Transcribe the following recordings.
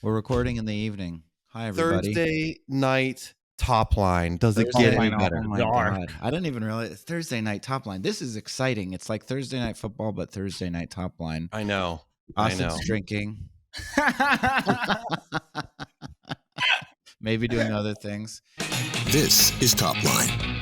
We're recording in the evening. Hi, everybody. Thursday night top line. Does it Thursday get any night. better? Oh my God. I didn't even realize it's Thursday night top line. This is exciting. It's like Thursday night football, but Thursday night top line. I know. Austin's drinking. Maybe doing other things. This is Top Line.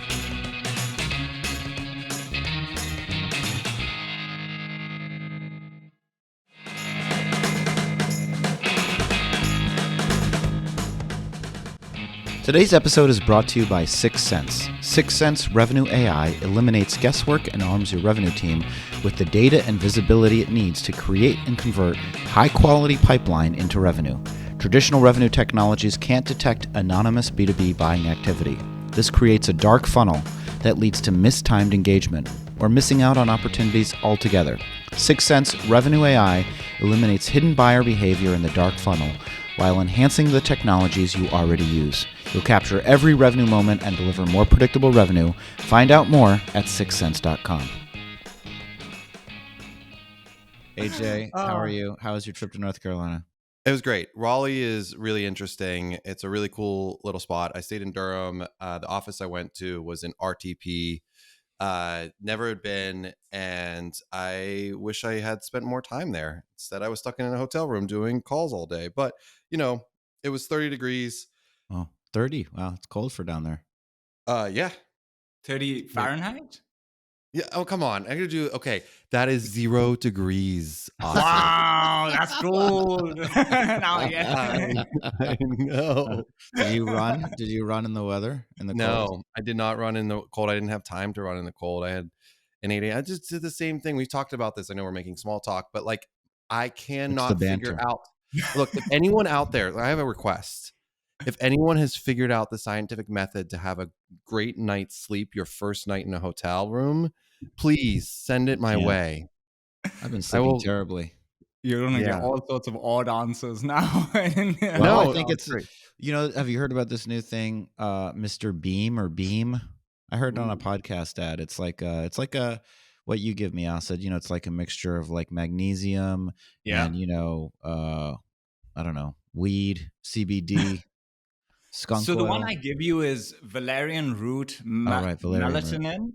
Today's episode is brought to you by 6 Sense. 6 Sense Revenue AI eliminates guesswork and arms your revenue team with the data and visibility it needs to create and convert high-quality pipeline into revenue. Traditional revenue technologies can't detect anonymous B2B buying activity. This creates a dark funnel that leads to mistimed engagement or missing out on opportunities altogether. 6 Sense Revenue AI eliminates hidden buyer behavior in the dark funnel while enhancing the technologies you already use. You'll capture every revenue moment and deliver more predictable revenue. Find out more at 6sense.com. AJ, how are you? How was your trip to North Carolina? It was great. Raleigh is really interesting. It's a really cool little spot. I stayed in Durham. The office I went to was in RTP. Never had been, and I wish I had spent more time there. Instead, I was stuck in a hotel room doing calls all day. But, it was 30 degrees. Oh, 30. Wow, it's cold for down there. Yeah. 30 Fahrenheit? Yeah. Oh, come on. I gotta do. Okay. That is 0 degrees. Awesome. Wow, that's cool. Now, yeah. I know. Did you run? Did you run in the weather? In the cold? No, I did not run in the cold. I didn't have time to run in the cold. I had an 8 a.m. I just did the same thing. We've talked about this. I know we're making small talk, but like I cannot figure banter. out. Look, if anyone out there, I have a request. If anyone has figured out the scientific method to have a great night's sleep your first night in a hotel room, please send it my way. I've been sleeping terribly. You're going to get all sorts of odd answers now. Well, I think it's, have you heard about this new thing, Mr. Beam or Beam? I heard it on a podcast ad. It's like what you give me, Asad. It's like a mixture of like magnesium and, I don't know, weed, CBD, skunk So the oil. one I give you is valerian root, melatonin,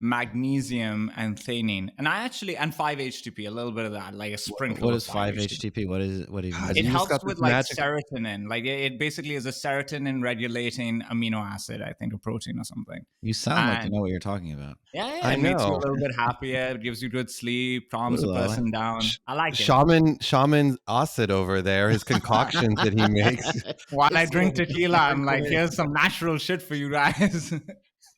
magnesium, and theanine, and 5-HTP, a little bit of that, like a sprinkle. What is 5-HTP? What is it? What do you mean? It helps with like serotonin. Like it basically is a serotonin regulating amino acid, I think, a protein or something. You sound like you know what you're talking about. Yeah, it makes you a little bit happier. It gives you good sleep, calms a person down. I like it. Shaman Acid over there, his concoctions that he makes. While I drink tequila, I'm like, here's some natural shit for you guys.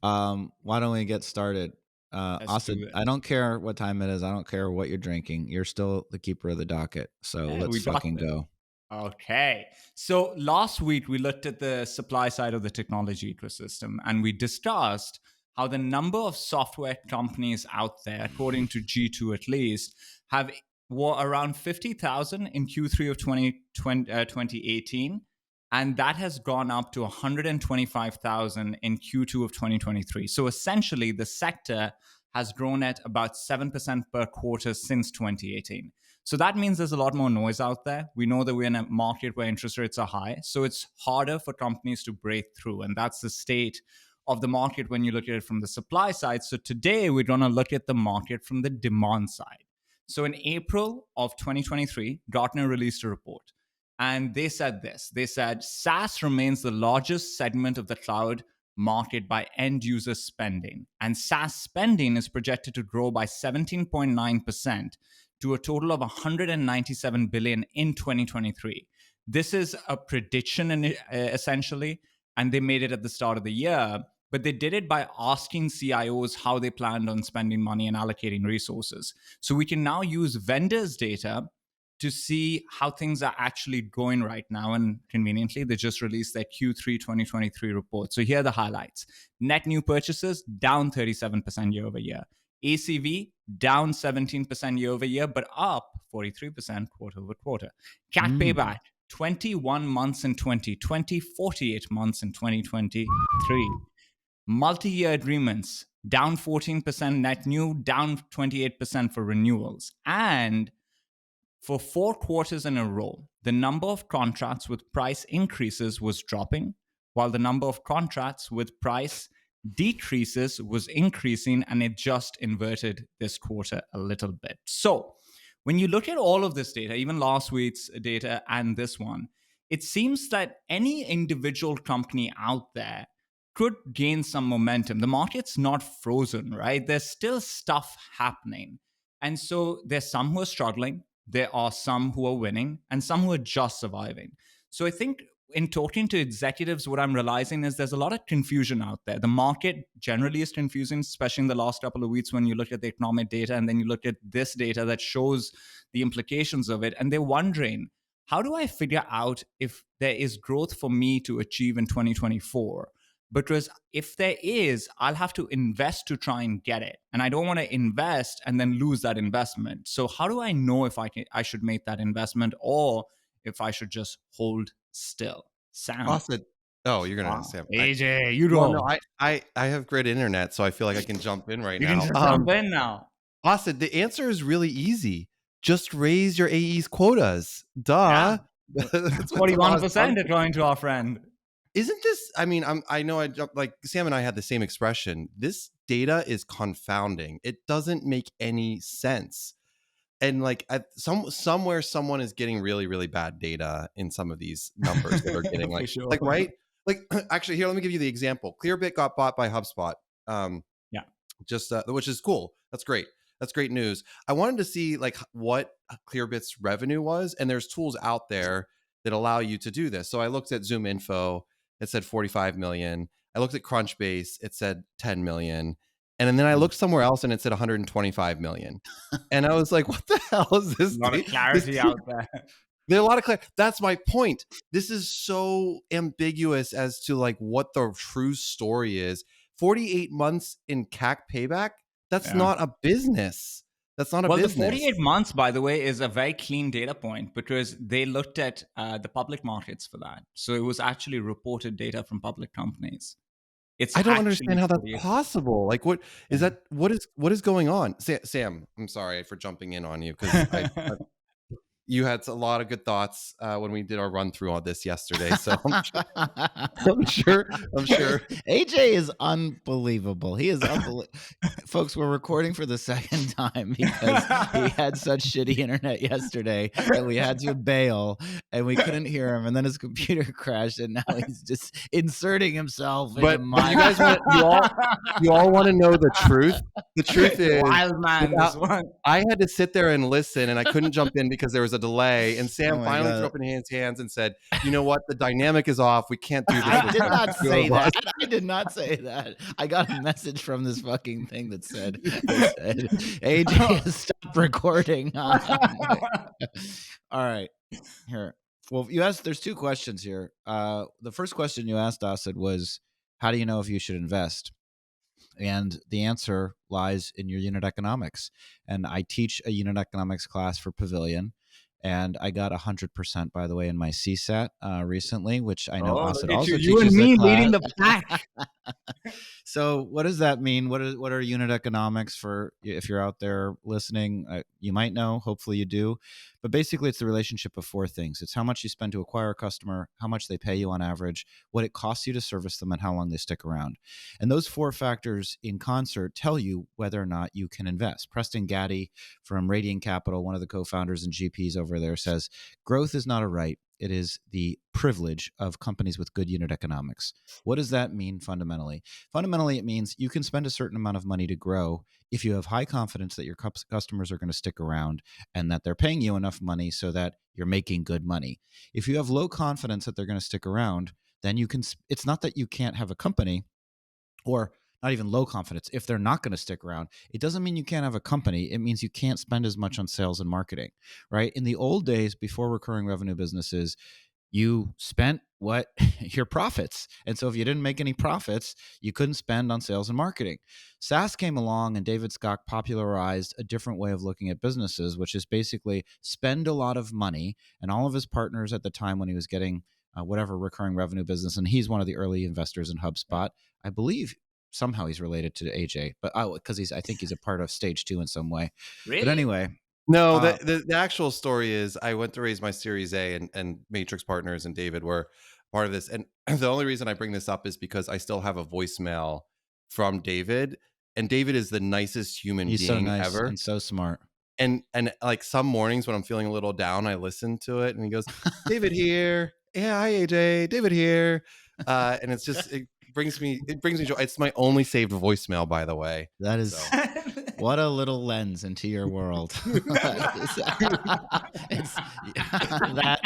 Why don't we get started? Austin, I don't care what time it is. I don't care what you're drinking. You're still the keeper of the docket. So let's fucking go. Okay. So last week we looked at the supply side of the technology ecosystem, and we discussed how the number of software companies out there, according to G2 at least, were around 50,000 in Q3 of 2018. And that has gone up to 125,000 in Q2 of 2023. So essentially, the sector has grown at about 7% per quarter since 2018. So that means there's a lot more noise out there. We know that we're in a market where interest rates are high. So it's harder for companies to break through. And that's the state of the market when you look at it from the supply side. So today, we're going to look at the market from the demand side. So in April of 2023, Gartner released a report. And they said this. They said SaaS remains the largest segment of the cloud market by end user spending. And SaaS spending is projected to grow by 17.9% to a total of 197 billion in 2023. This is a prediction essentially, and they made it at the start of the year. But they did it by asking CIOs how they planned on spending money and allocating resources. So we can now use vendors' data to see how things are actually going right now. And conveniently, they just released their Q3 2023 report. So here are the highlights. Net new purchases down 37% year over year. ACV down 17% year over year, but up 43% quarter over quarter. CAC payback, 21 months in 2020, 48 months in 2023. Multi-year agreements, down 14% net new, down 28% for renewals. And For 4 quarters in a row, the number of contracts with price increases was dropping, while the number of contracts with price decreases was increasing, and it just inverted this quarter a little bit. So when you look at all of this data, even last week's data and this one, it seems that any individual company out there could gain some momentum. The market's not frozen, right? There's still stuff happening. And so there's some who are struggling, there are some who are winning, and some who are just surviving. So I think in talking to executives, what I'm realizing is there's a lot of confusion out there. The market generally is confusing, especially in the last couple of weeks when you look at the economic data and then you look at this data that shows the implications of it. And they're wondering, how do I figure out if there is growth for me to achieve in 2024? Because if there is, I'll have to invest to try and get it. And I don't want to invest and then lose that investment. So how do I know if I should make that investment or if I should just hold still? Sam. Austin. Oh, you're gonna Sam. AJ, you Well, know. no, I have great internet, so I feel like I can jump in right You now. can just jump in now. Austin, the answer is really easy. Just raise your AE's quotas. Duh. Yeah. 41% according to our friend. Isn't this? I mean, I know I jumped, like Sam and I had the same expression. This data is confounding. It doesn't make any sense. And like somewhere someone is getting really, really bad data in some of these numbers that are getting like, sure. like, right? Like actually here, let me give you the example. Clearbit got bought by HubSpot. Yeah. Just which is cool. That's great. That's great news. I wanted to see like what Clearbit's revenue was, and there's tools out there that allow you to do this. So I looked at Zoom Info. It said 45 million. I looked at Crunchbase. It said 10 million. And then I looked somewhere else and it said 125 million. And I was like, what the hell is this? A lot of clarity out there. There's a lot of clarity. That's my point. This is so ambiguous as to like what the true story is. 48 months in CAC payback. That's not a business. That's not a business. Well, the 48 months, by the way, is a very clean data point because they looked at the public markets for that. So it was actually reported data from public companies. I don't understand how that's possible. Like, what is that? What is going on? Sam, I'm sorry for jumping in on you because you had a lot of good thoughts when we did our run through on this yesterday. So I'm sure. AJ is unbelievable. He is unbelievable. Folks, we're recording for the second time because he had such shitty internet yesterday that we had to bail and we couldn't hear him. And then his computer crashed and now he's just inserting himself into my... you guys you all want to know the truth. The truth is, wild man, this one. I had to sit there and listen and I couldn't jump in because there was a delay. And Sam finally threw up in his hands and said, you know what? The dynamic is off. We can't do this. I did not say that. I did not say that. I got a message from this fucking thing that said AJ has stopped recording. All right. Here. Well, you asked, there's two questions here. The first question you asked, Asad, was how do you know if you should invest? And the answer lies in your unit economics. And I teach a unit economics class for Pavilion. And I got 100%, by the way, in my CSAT recently, which I know Asad also teaches. You and me leading the pack. So what does that mean? What are unit economics for? If you're out there listening, you might know, hopefully you do. But basically, it's the relationship of four things. It's how much you spend to acquire a customer, how much they pay you on average, what it costs you to service them, and how long they stick around. And those four factors in concert tell you whether or not you can invest. Preston Gaddy from Radiant Capital, one of the co-founders and GPs over there, says, growth is not a right. It is the privilege of companies with good unit economics. What does that mean fundamentally? Fundamentally, it means you can spend a certain amount of money to grow if you have high confidence that your customers are going to stick around and that they're paying you enough money so that you're making good money. If you have low confidence that they're going to stick around, then you can, it's not that you can't have a company, or not even low confidence. If they're not going to stick around, it doesn't mean you can't have a company. It means you can't spend as much on sales and marketing, right? In the old days, before recurring revenue businesses, you spent what your profits. And so if you didn't make any profits, you couldn't spend on sales and marketing. SaaS came along and David Scott popularized a different way of looking at businesses, which is basically spend a lot of money. And all of his partners at the time when he was getting whatever recurring revenue business, and he's one of the early investors in HubSpot, I believe somehow he's related to AJ, but because I think he's a part of stage 2 in some way. Really? But anyway, No, the actual story is I went to raise my Series A, and Matrix Partners and David were part of this. And the only reason I bring this up is because I still have a voicemail from David, and David is the nicest human He's so being nice ever. and so smart. And like some mornings when I'm feeling a little down, I listen to it, and he goes, "David here, yeah, hi AJ, David here," and it brings me joy. It's my only saved voicemail, by the way. That is So what a little lens into your world. It's that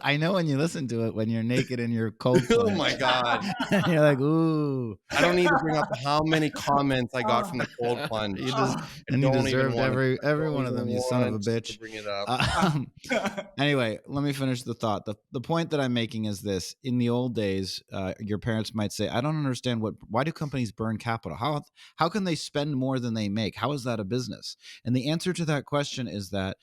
I know when you listen to it when you're naked in your cold oh plunge. my god, And you're like, ooh. I don't need to bring up how many comments I got from the cold plunge. You just I and you don't even deserved want every don't one of even them, you son of a want to bitch. bring it up. Anyway, let me finish the thought. The point that I'm making is this: in the old days, your parents might say, "I don't understand why do companies burn capital? How can they spend more than they make? How is that a business?" And the answer to that question is that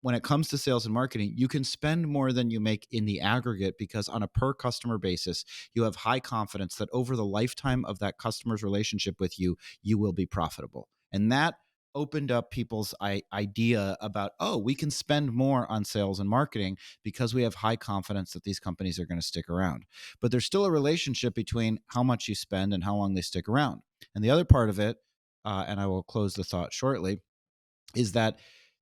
when it comes to sales and marketing, you can spend more than you make in the aggregate because on a per customer basis, you have high confidence that over the lifetime of that customer's relationship with you, you will be profitable. And that opened up people's idea about, oh, we can spend more on sales and marketing because we have high confidence that these companies are going to stick around. But there's still a relationship between how much you spend and how long they stick around. And the other part of it, and I will close the thought shortly, is that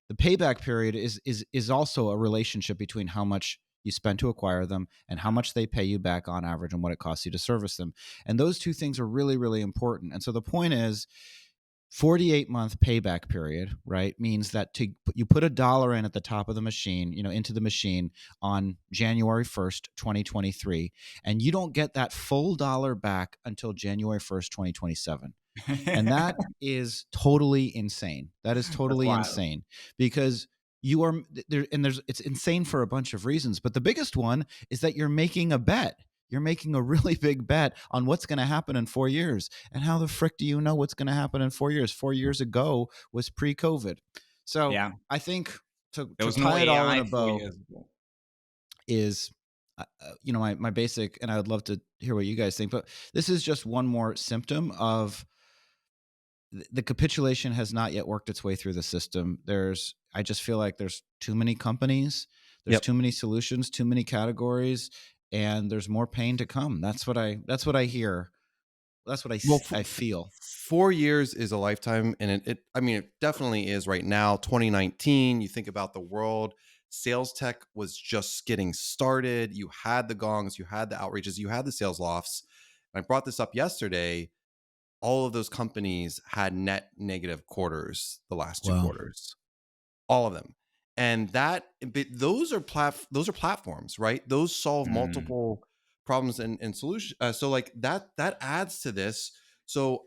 the payback period is also a relationship between how much you spend to acquire them and how much they pay you back on average and what it costs you to service them. And those two things are really, really important. And so the point is, 48-month payback period, right, means that you put $1 in at the top of the machine, into the machine on January 1st, 2023, and you don't get that full dollar back until January 1st, 2027. And that is totally insane. That is totally insane because you are there, and it's insane for a bunch of reasons. But the biggest one is that you're making a bet. You're making a really big bet on what's going to happen in 4 years. And how the frick do you know what's going to happen in 4 years? 4 years ago was pre-COVID. So Yeah. I think to There was tie no it all in AI a 4 bow years ago. is, my basic, and I would love to hear what you guys think, but this is just one more symptom of the capitulation has not yet worked its way through the system. I just feel like there's too many companies, there's too many solutions, too many categories, and there's more pain to come. That's what I hear. That's what I feel. 4 years is a lifetime, and it definitely is right now. 2019, you think about the world, sales tech was just getting started. You had the gongs, you had the outreaches, you had the sales lofts. And I brought this up yesterday. All of those companies had net negative quarters the last 2 quarters, all of them. And those are platforms, right? Those solve multiple problems and solutions. So like that adds to this. So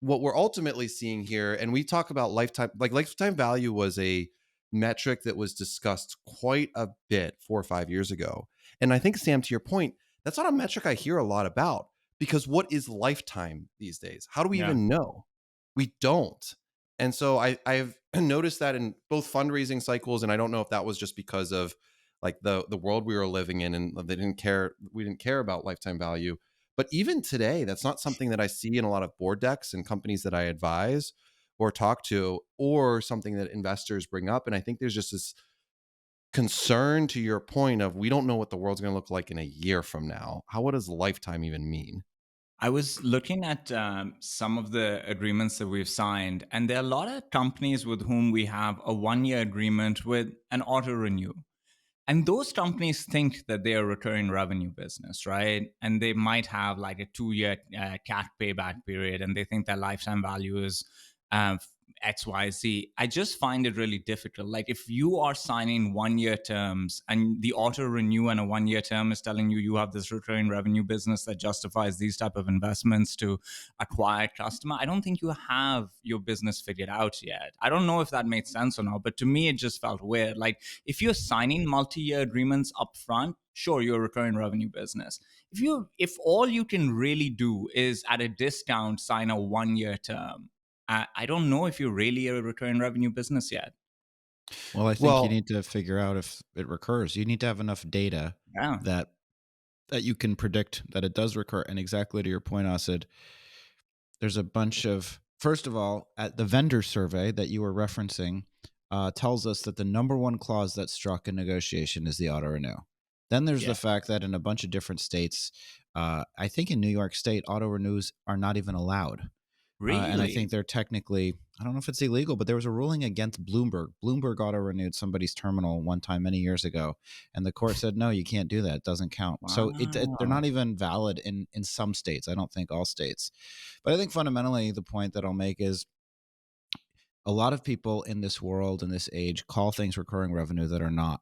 what we're ultimately seeing here, and we talk about lifetime value was a metric that was discussed quite a bit 4 or 5 years ago. And I think, Sam, to your point, that's not a metric I hear a lot about. Because what is lifetime these days? How do we even know? We don't. And so I've noticed that in both fundraising cycles, and I don't know if that was just because of like the world we were living in, and we didn't care about lifetime value. But even today, that's not something that I see in a lot of board decks and companies that I advise or talk to, or something that investors bring up. And I think there's just this concern, to your point, of we don't know what the world's going to look like in a year from now. What does lifetime even mean? I was looking at some of the agreements that we've signed, and there are a lot of companies with whom we have a 1-year agreement with an auto renew. And those companies think that they're a recurring revenue business, right? And they might have like a 2-year CAC payback period, and they think their lifetime value is XYZ. I just find it really difficult. Like if you are signing 1-year terms and the auto renew and a 1-year term is telling you have this recurring revenue business that justifies these type of investments to acquire customer, I don't think you have your business figured out yet. I don't know if that made sense or not, but to me, it just felt weird. Like if you're signing multi-year agreements up front, sure, you're a recurring revenue business. If all you can really do is at a discount sign a 1-year term, I don't know if you're really a recurring revenue business yet. Well, I think you need to figure out if it recurs. You need to have enough data that you can predict that it does recur. And exactly to your point, Asid, there's a bunch of, first of all, at the vendor survey that you were referencing, tells us that the number one clause that's struck in negotiation is the auto renew. Then there's the fact that in a bunch of different states, I think in New York State, auto renews are not even allowed. Really? And I think they're technically, I don't know if it's illegal, but there was a ruling against Bloomberg. Bloomberg auto renewed somebody's terminal one time many years ago, and the court said, no, you can't do that. It doesn't count. So they're not even valid in some states. I don't think all states. But I think fundamentally the point that I'll make is a lot of people in this world, in this age, call things recurring revenue that are not.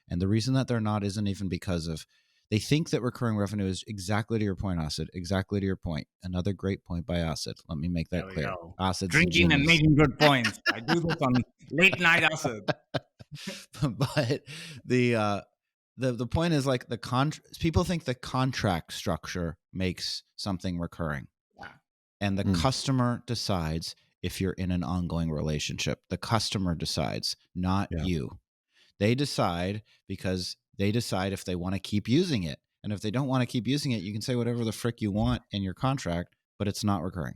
And the reason that they're not isn't even because of, they think that recurring revenue is exactly to your point, Asid, exactly to your point. Another great point by Asid. Let me make that clear. Asid's drinking and making good points. I do this on late night Asid. But the point is like people think the contract structure makes something recurring. Yeah. And the customer decides if you're in an ongoing relationship. The customer decides, not you. They decide because they decide if they want to keep using it. And if they don't want to keep using it, you can say whatever the frick you want in your contract, but it's not recurring.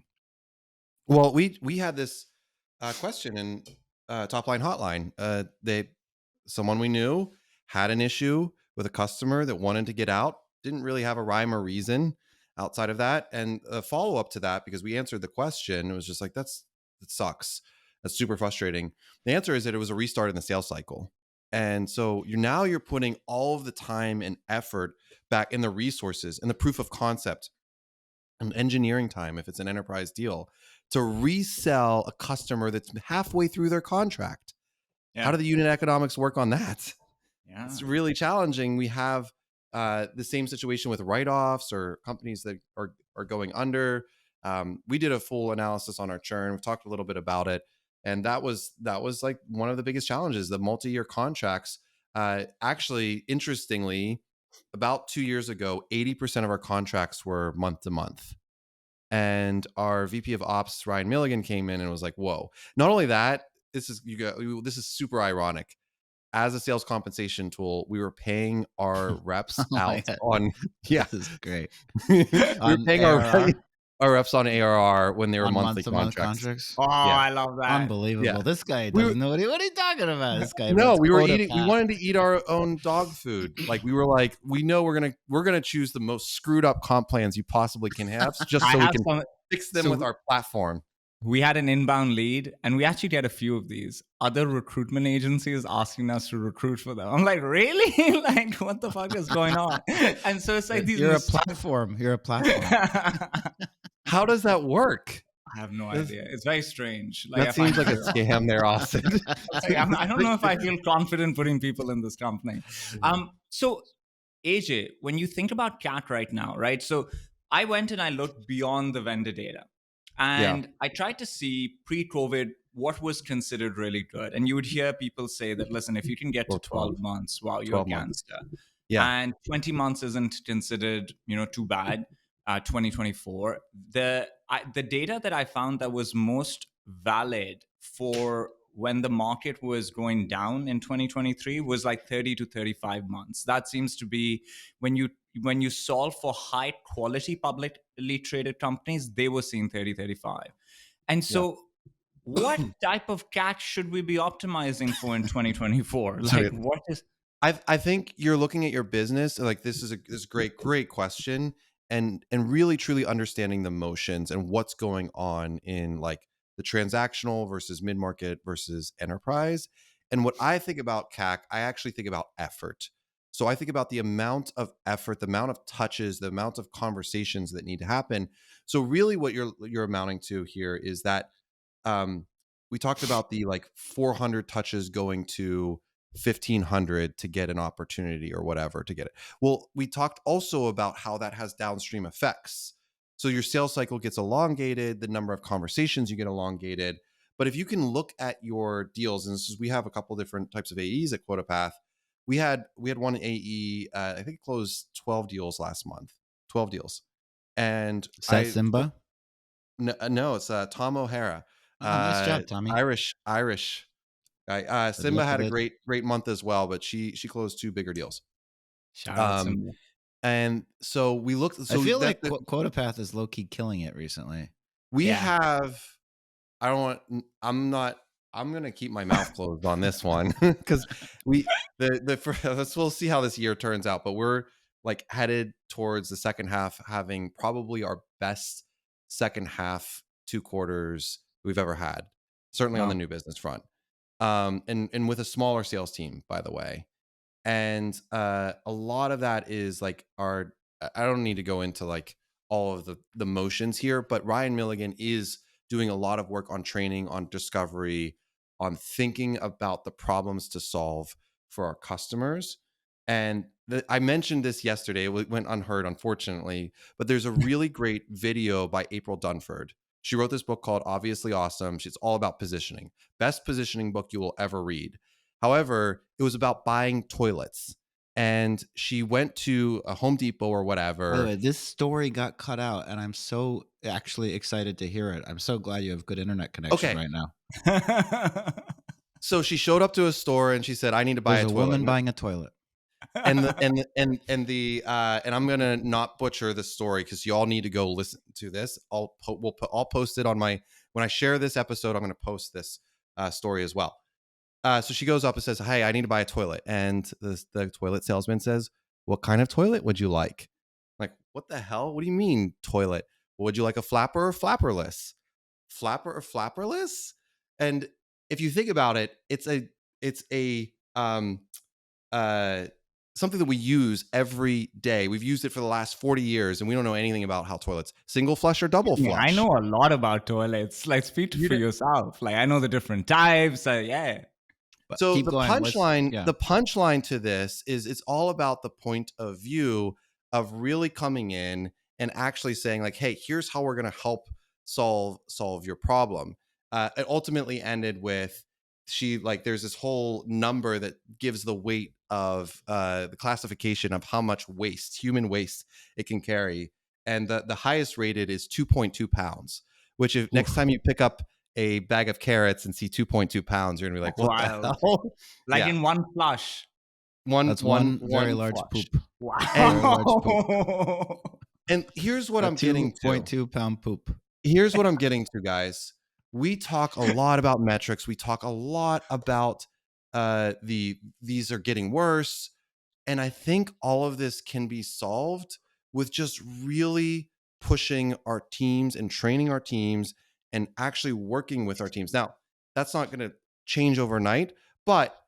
Well, we had this question in Top Line Hotline. Someone we knew had an issue with a customer that wanted to get out, didn't really have a rhyme or reason outside of that. And a follow up to that, because we answered the question, it was just like, it sucks. That's super frustrating. The answer is that it was a restart in the sales cycle. And so you're putting all of the time and effort back in the resources and the proof of concept and engineering time, if it's an enterprise deal, to resell a customer that's halfway through their contract. How do the unit economics work on that? It's really challenging. We have the same situation with write-offs or companies that are going under. We did a full analysis on our churn. We've talked a little bit about it. And that was like one of the biggest challenges, the multi-year contracts. Actually, interestingly, about 2 years ago, 80% of our contracts were month to month. And our VP of Ops, Ryan Milligan, came in and was like, whoa. Not only that, this is super ironic. As a sales compensation tool, we were paying our reps out on, this is great. We were paying our reps on ARR when they were monthly contracts. Oh, I love that. Unbelievable. Yeah. This guy doesn't know what are you talking about? This guy. No, we wanted to eat our own dog food. Like we were like, we know we're gonna choose the most screwed up comp plans you possibly can have, just so we can fix them with our platform. We had an inbound lead, and we actually get a few of these other recruitment agencies asking us to recruit for them. I'm like, really? Like, what the fuck is going on? And so it's like these. You're a platform. How does that work? I have no idea. It's very strange. Like, that seems like a scam there, Austin. I don't know if I feel confident putting people in this company. So, AJ, when you think about CAT right now, right? So I went and I looked beyond the vendor data. And I tried to see pre-COVID what was considered really good. And you would hear people say that, listen, if you can get to 12 months, wow, you're a gangster. Yeah. And 20 months isn't considered, too bad. 2024. The data that I found that was most valid for when the market was going down in 2023 was like 30 to 35 months. That seems to be when you solve for high quality publicly traded companies, they were seeing 30, 35. And so what type of CAC should we be optimizing for in 2024? Like what is... I think you're looking at your business like this is a great question and really truly understanding the motions and what's going on in like the transactional versus mid-market versus enterprise. And what I think about CAC, I actually think about effort. So I think about the amount of effort, the amount of touches, the amount of conversations that need to happen. So really what you're amounting to here is that we talked about the like 400 touches going to 1,500 to get an opportunity or whatever to get it. Well, we talked also about how that has downstream effects. So your sales cycle gets elongated, the number of conversations you get elongated. But if you can look at your deals, and we have a couple different types of AEs at QuotaPath. We had one AE, I think closed 12 deals last month, 12 deals. And is that Simba? No, it's Tom O'Hara. Nice job, Tommy. Irish guy. Simba had a great month as well, but she closed 2 bigger deals. Shout out Simba. And so we looked. So I feel like QuotaPath is low key killing it recently. We have. I'm not I'm gonna keep my mouth closed on this one because we'll see how this year turns out. But we're like headed towards the second half, having probably our best second half 2 quarters we've ever had, certainly on the new business front, and with a smaller sales team, by the way. And a lot of that is like I don't need to go into like all of the motions here, but Ryan Milligan is doing a lot of work on training, on discovery, on thinking about the problems to solve for our customers. And I mentioned this yesterday. It went unheard, unfortunately, but there's a really great video by April Dunford. She wrote this book called Obviously Awesome. It's all about positioning. Best positioning book you will ever read. However, it was about buying toilets. And she went to a Home Depot or whatever. By the way, this story got cut out, and I'm so actually excited to hear it. I'm so glad you have good internet connection right now. So she showed up to a store and she said, "I need to buy a toilet." Woman buying a toilet. And I'm gonna not butcher the story because you all need to go listen to this. I'll post it on my, when I share this episode, I'm gonna post this story as well. So she goes up and says, "Hey, I need to buy a toilet." And the toilet salesman says, "What kind of toilet would you like?" I'm like, what the hell? What do you mean toilet? Would you like a flapper or flapperless? Flapper or flapperless? And if you think about it, it's a something that we use every day. We've used it for the last 40 years, and we don't know anything about how toilets, single flush or double flush. I know a lot about toilets. Like, speak for yourself. Like, I know the different types. Yeah. So the punchline to this is it's all about the point of view of really coming in and actually saying like, "Hey, here's how we're going to help solve your problem." It ultimately ended with there's this whole number that gives the weight of the classification of how much human waste it can carry, and the highest rated is 2.2 pounds. Which if next time you pick up a bag of carrots and see 2.2 pounds, you're gonna be like, "What the hell?" In one flush. That's one very large flush. poop. Wow. Very large poop. And here's what I'm getting to. 2.2 pound poop. Here's what I'm getting to, guys. We talk a lot about metrics. We talk a lot about these are getting worse. And I think all of this can be solved with just really pushing our teams and training our teams and actually working with our teams. Now, that's not going to change overnight, but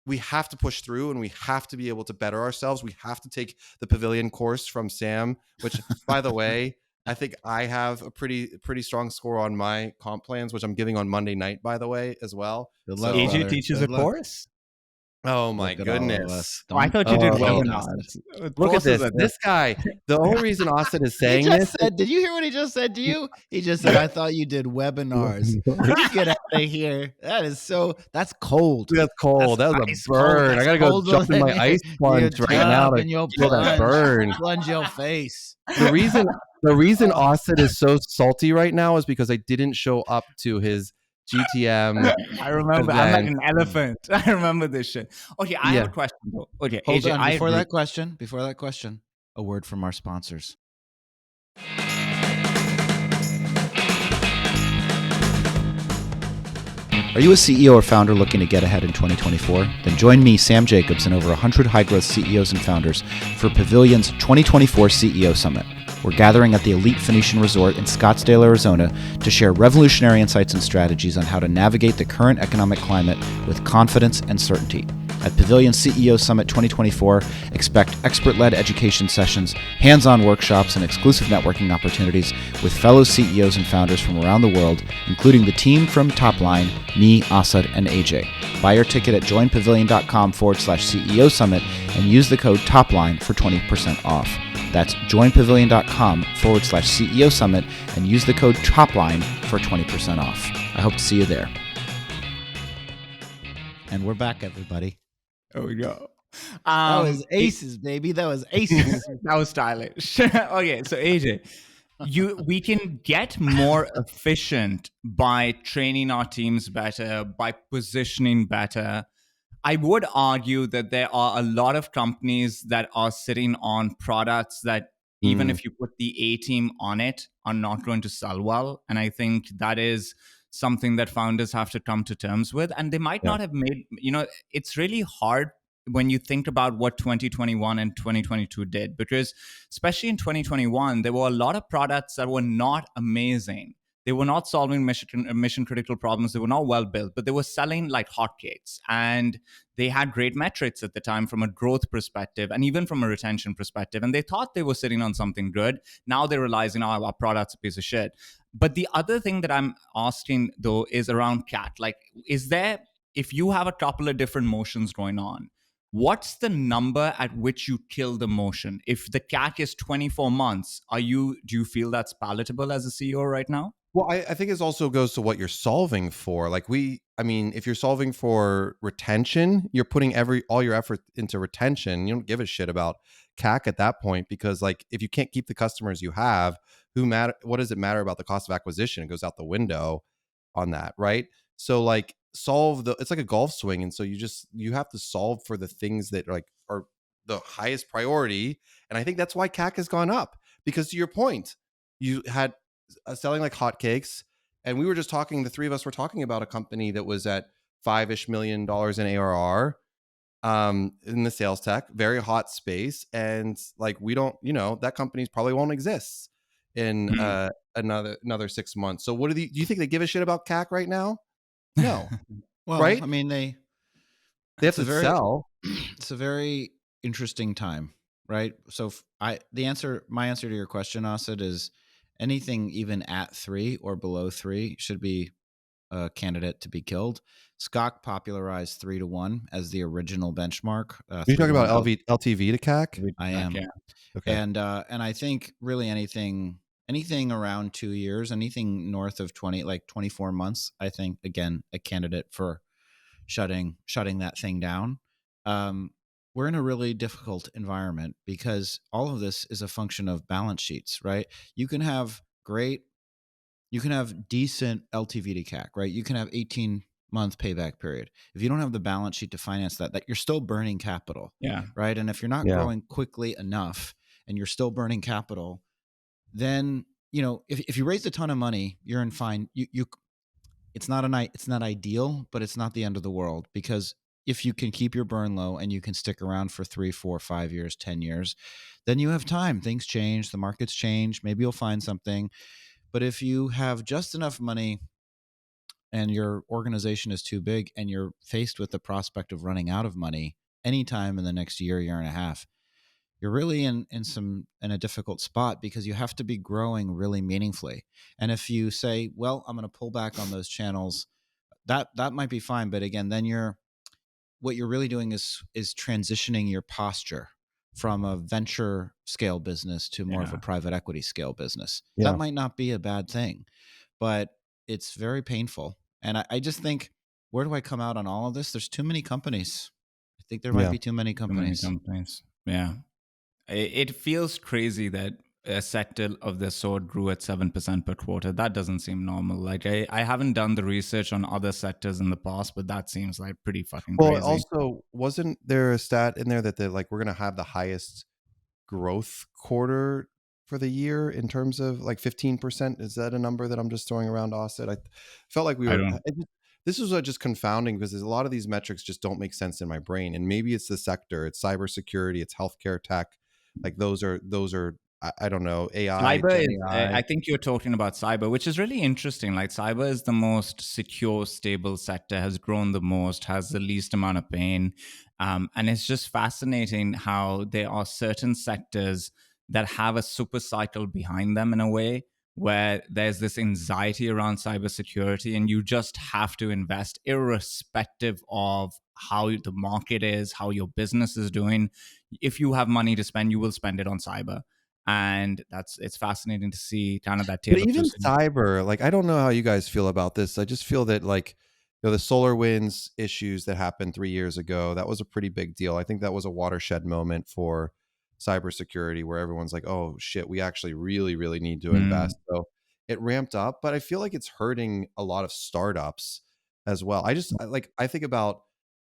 we have to push through and we have to be able to better ourselves. We have to take the Pavilion course from Sam, which, by the way, I think I have a pretty strong score on my comp plans, which I'm giving on Monday night, by the way, as well. So AJ teaches a course? Oh my goodness. I thought you did webinars. Look at this. This guy, the only reason Austin is saying this. Did you hear what he just said to you? He just said, "I thought you did webinars." Get out of here. That's cold. That's cold. That was a burn. I got to go jump in my ice plunge right now to feel that burn. Plunge your face. The reason Austin is so salty right now is because I didn't show up to his GTM. I remember. I'm like an elephant. I remember this shit. Okay, I have a question though. Okay, hold AJ, on. Before that question, a word from our sponsors. Are you a CEO or founder looking to get ahead in 2024? Then join me, Sam Jacobs, and over 100 high-growth CEOs and founders for Pavilion's 2024 CEO Summit. We're gathering at the Elite Phoenician Resort in Scottsdale, Arizona, to share revolutionary insights and strategies on how to navigate the current economic climate with confidence and certainty. At Pavilion CEO Summit 2024, expect expert-led education sessions, hands-on workshops, and exclusive networking opportunities with fellow CEOs and founders from around the world, including the team from Topline, me, Asad, and AJ. Buy your ticket at joinpavilion.com/CEO Summit and use the code TOPLINE for 20% off. That's joinpavilion.com/CEO Summit and use the code TOPLINE for 20% off. I hope to see you there. And we're back, everybody. Oh, no. That was aces, baby. That was aces. That was stylish. Okay, so AJ, we can get more efficient by training our teams better, by positioning better. I would argue that there are a lot of companies that are sitting on products that even if you put the A team on it, are not going to sell well. And I think that is something that founders have to come to terms with. And they might Yeah. not have made, it's really hard when you think about what 2021 and 2022 did, because especially in 2021, there were a lot of products that were not amazing. They were not solving mission critical problems. They were not well built, but they were selling like hotcakes. And they had great metrics at the time from a growth perspective and even from a retention perspective. And they thought they were sitting on something good. Now they're realizing, oh, our product's a piece of shit. But the other thing that I'm asking, though, is around CAC. Like, is there, if you have a couple of different motions going on, what's the number at which you kill the motion? If the CAC is 24 months, do you feel that's palatable as a CEO right now? Well, I think it also goes to what you're solving for. Like if you're solving for retention, you're putting all your effort into retention. You don't give a shit about CAC at that point, because like if you can't keep the customers you have, what does it matter about the cost of acquisition? It goes out the window on that, right? So like it's like a golf swing, and so you have to solve for the things that are the highest priority. And I think that's why CAC has gone up, because to your point, you had selling like hotcakes. And the three of us were talking about a company that was at $5-ish million in ARR, in the sales tech, very hot space. And like, we don't, that company probably won't exist in another 6 months. So do you think they give a shit about CAC right now? No. Well, Right? I mean, They have to sell. it's a very interesting time, right? So my answer to your question, Asid, is anything even at 3 or below 3 should be a candidate to be killed. Scott popularized 3-1 as the original benchmark. You're talking about LTV to CAC? I am. Yeah. Okay. And I think really anything around 2 years, anything north of 24 months, I think, again, a candidate for shutting that thing down. We're in a really difficult environment because all of this is a function of balance sheets, right? You can have decent LTV to CAC, right? You can have 18-month payback period. If you don't have the balance sheet to finance that you're still burning capital, Yeah. right? And if you're not growing quickly enough and you're still burning capital, then if you raise a ton of money, you're in fine. It's not ideal, but it's not the end of the world, because if you can keep your burn low and you can stick around for 3, 4, 5 years, 10 years, then you have time. Things change, the markets change. Maybe you'll find something. But if you have just enough money and your organization is too big and you're faced with the prospect of running out of money anytime in the next year and a half, you're really in a difficult spot, because you have to be growing really meaningfully. And if you say, well, I'm going to pull back on those channels, that might be fine. But again, then what you're really doing is transitioning your posture from a venture scale business to more of a private equity scale business. Yeah. That might not be a bad thing, but it's very painful. And I just think, where do I come out on all of this? There's too many companies. I think there might be too many companies. Yeah. It feels crazy that a sector of this sort grew at 7% per quarter. That doesn't seem normal. Like, I haven't done the research on other sectors in the past, but that seems like pretty fucking crazy. Well, also, wasn't there a stat in there that we're going to have the highest growth quarter for the year in terms of like 15%? Is that a number that I'm just throwing around, Austin? I felt like this was just confounding, because there's a lot of these metrics just don't make sense in my brain. And maybe it's the sector, it's cybersecurity, it's healthcare tech. Like those are I don't know, AI. Cyber is, I think you're talking about cyber, which is really interesting. Like, cyber is the most secure, stable sector, has grown the most, has the least amount of pain. And it's just fascinating how there are certain sectors that have a super cycle behind them, in a way, where there's this anxiety around cybersecurity, and you just have to invest irrespective of how the market is, how your business is doing. If you have money to spend, you will spend it on cyber. And it's fascinating to see kind of that tale. But even cyber, like, I don't know how you guys feel about this. I just feel that, like, the SolarWinds issues that happened 3 years ago, that was a pretty big deal. I think that was a watershed moment for cybersecurity, where everyone's like, oh shit, we actually really, really need to invest. So it ramped up, but I feel like it's hurting a lot of startups as well. I think about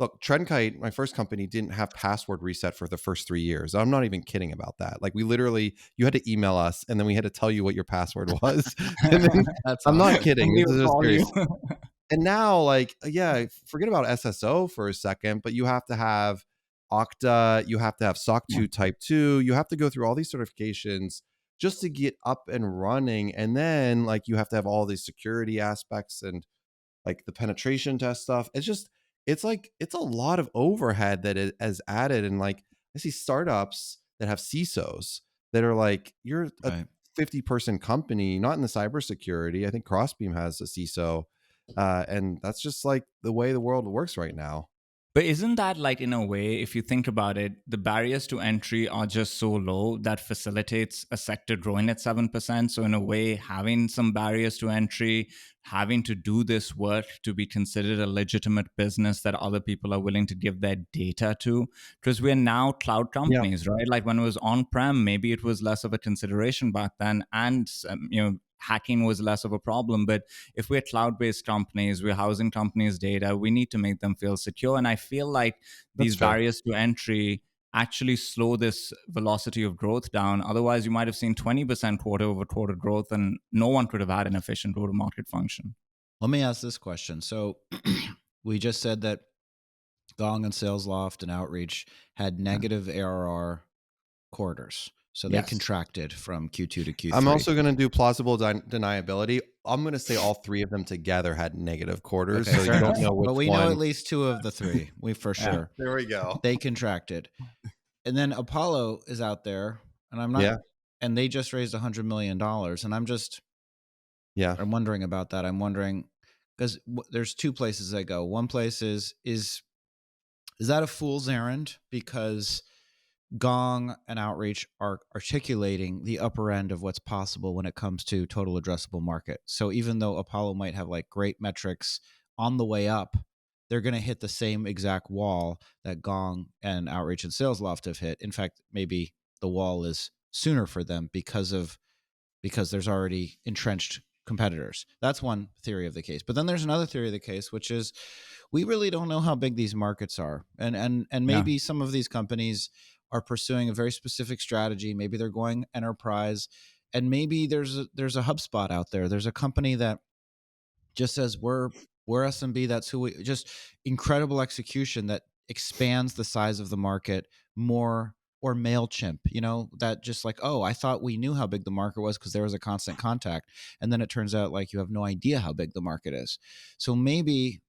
look, Trendkite, my first company, didn't have password reset for the first 3 years. I'm not even kidding about that. Like we literally, you had to email us and then we had to tell you what your password was. And then That's I'm not awesome. kidding. Somebody This will is just call you. serious. And now, like, yeah, forget about SSO for a second, but you have to have Okta, you have to have SOC 2 Type 2, you have to go through all these certifications just to get up and running. And then, like, you have to have all these security aspects and like the penetration test stuff. It's just, it's a lot of overhead that it has added. And like, I see startups that have CISOs that are like, you're a Right. 50-person company, not in the cybersecurity. I think Crossbeam has a CISO. And that's just like the way the world works right now. But isn't that like, in a way, if you think about it, the barriers to entry are just so low that facilitates a sector growing at 7%. So in a way, having some barriers to entry, having to do this work to be considered a legitimate business that other people are willing to give their data to, because we're now cloud Yeah, companies, right? Like when it was on-prem, maybe it was less of a consideration back then, and hacking was less of a problem. But if we're cloud-based companies, we're housing companies' data, we need to make them feel secure. And I feel like that's these fair. barriers to entry actually slow this velocity of growth down. Otherwise, you might have seen 20% quarter over quarter growth, and no one could have had an efficient go-to-market function. Let me ask this question. So we just said that Gong and SalesLoft and Outreach had negative ARR quarters. So they Yes. contracted from Q2 to Q3. I'm also going to do plausible deniability. I'm going to say all three of them together had negative quarters. Okay, So you fair don't enough. know which But we one. know at least two of the three. We for Yeah. sure. There we go. They contracted. And then Apollo is out there, and I'm not, Yeah. and they just raised $100 million. And Yeah. I'm wondering about that. I'm wondering, because there's two places I go. One place is that a fool's errand? Because Gong and Outreach are articulating the upper end of what's possible when it comes to total addressable market. So even though Apollo might have like great metrics on the way up, they're going to hit the same exact wall that Gong and Outreach and SalesLoft have hit. In fact, maybe the wall is sooner for them because there's already entrenched competitors. That's one theory of the case. But then there's another theory of the case, which is we really don't know how big these markets are. And maybe some of these companies are pursuing a very specific strategy. Maybe they're going enterprise, and maybe there's a HubSpot out there. There's a company that just says we're SMB. That's who we. Just incredible execution that expands the size of the market more. Or MailChimp, that just like, oh, I thought we knew how big the market was because there was a constant contact, and then it turns out like you have no idea how big the market is. So maybe,